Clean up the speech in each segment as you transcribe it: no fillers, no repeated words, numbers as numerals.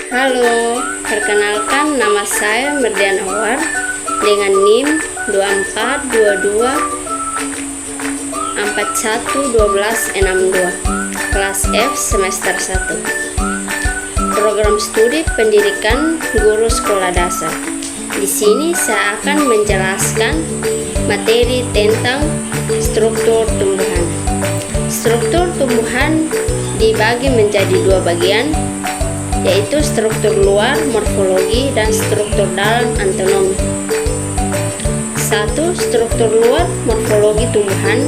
Halo, perkenalkan nama saya Merdian Awar dengan NIM 2422411262, kelas F semester 1. Program studi pendidikan guru sekolah dasar. Di sini saya akan menjelaskan materi tentang struktur tumbuhan. Struktur tumbuhan dibagi menjadi dua bagian, yaitu struktur luar morfologi dan struktur dalam anatomi. 1. Struktur luar morfologi tumbuhan.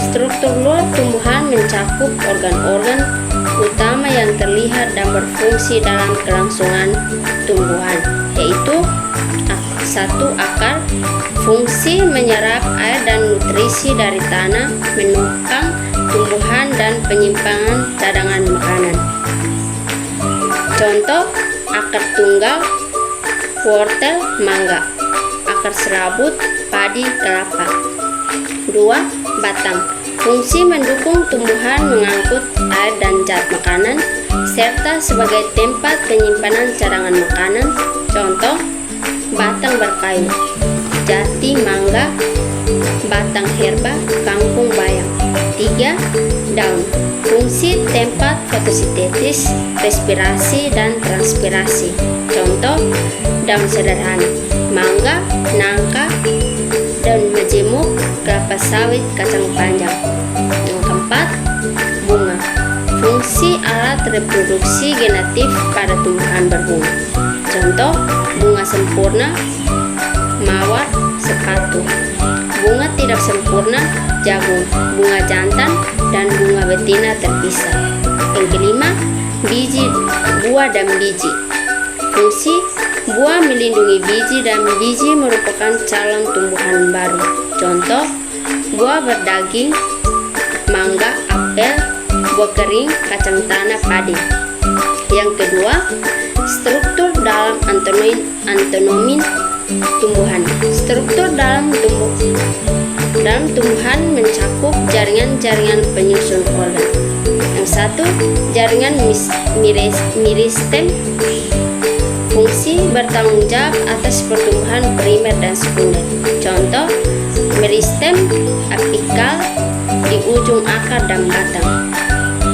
Struktur luar tumbuhan mencakup organ-organ utama yang terlihat dan berfungsi dalam kelangsungan tumbuhan, yaitu 1. Akar, fungsi menyerap air dan nutrisi dari tanah, menopang tumbuhan dan penyimpangan cadangan makanan. Contoh, akar tunggal, wortel, mangga. Akar serabut, padi, kelapa. 2. Batang, fungsi mendukung tumbuhan mengangkut air dan zat makanan, serta sebagai tempat penyimpanan cadangan makanan. Contoh, batang berkayu, jati, mangga, batang herba, kangkung, bayam. 3. Daun, fungsi tempat fotosintesis, respirasi, dan transpirasi. Contoh, daun sederhana, mangga, nangka, daun majemuk, kelapa sawit, kacang panjang. Yang keempat, bunga, fungsi alat reproduksi genetif pada tumbuhan berbunga. Contoh, bunga sempurna, mawar, sepatu. Bunga tidak sempurna, jagung, bunga jantan, dan bunga betina terpisah. Yang kelima, biji, buah dan biji. Fungsi buah melindungi biji dan biji merupakan calon tumbuhan baru. Contoh, buah berdaging, mangga, apel, buah kering, kacang tanah, padi. Yang kedua, struktur dalam anatomi tumbuhan. Struktur dalam tumbuhan mencakup jaringan-jaringan penyusun organ. Yang satu, jaringan meristem, fungsi bertanggung jawab atas pertumbuhan primer dan sekunder. Contoh, meristem apikal di ujung akar dan batang.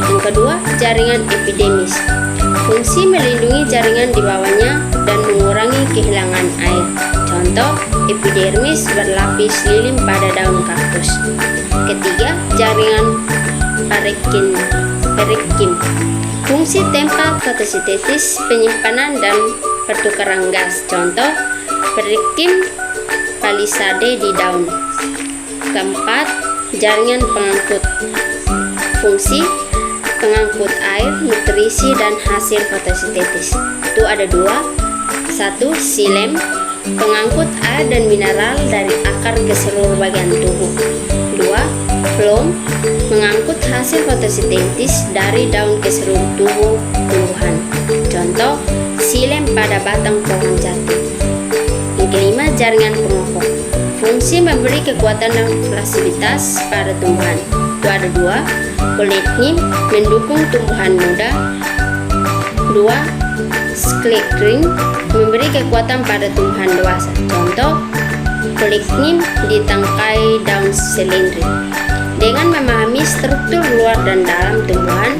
Yang kedua, jaringan epidermis, fungsi melindungi jaringan di bawahnya dan mengurangi kehilangan air. Contoh, epidermis berlapis lilin pada daun kaktus. Ketiga, jaringan parenkim, fungsi tempat fotosintesis, penyimpanan, dan pertukaran gas. Contoh, parenkim palisade di daun. Keempat, jaringan pengangkut, fungsi pengangkut air, nutrisi, dan hasil fotosintesis. Itu ada dua. 1. Xilem, pengangkut air dan mineral dari akar ke seluruh bagian tubuh. 2. Phloem, mengangkut hasil fotosintesis dari daun ke seluruh tubuh tumbuhan. Contoh, xilem pada batang pohon jati. Yang kelima, jaringan pengokok, fungsi memberi kekuatan dan fleksibilitas pada tumbuhan. Itu ada dua. Colecnim, mendukung tumbuhan muda. 2. Sclerotinia, memberi kekuatan pada tumbuhan dewasa. Contoh, colecnim di tangkai daun selendri. Dengan memahami struktur luar dan dalam tumbuhan,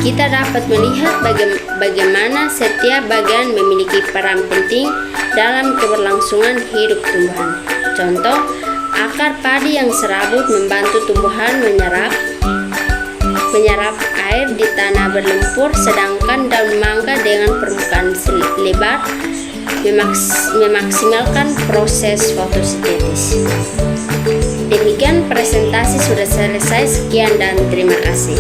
kita dapat melihat bagaimana setiap bagian memiliki peran penting dalam keberlangsungan hidup tumbuhan. Contoh, akar padi yang serabut membantu tumbuhan menyerap air di tanah berlumpur, sedangkan daun mangga dengan permukaan lebar memaksimalkan proses fotosintesis. Demikian presentasi sudah selesai. Sekian dan terima kasih.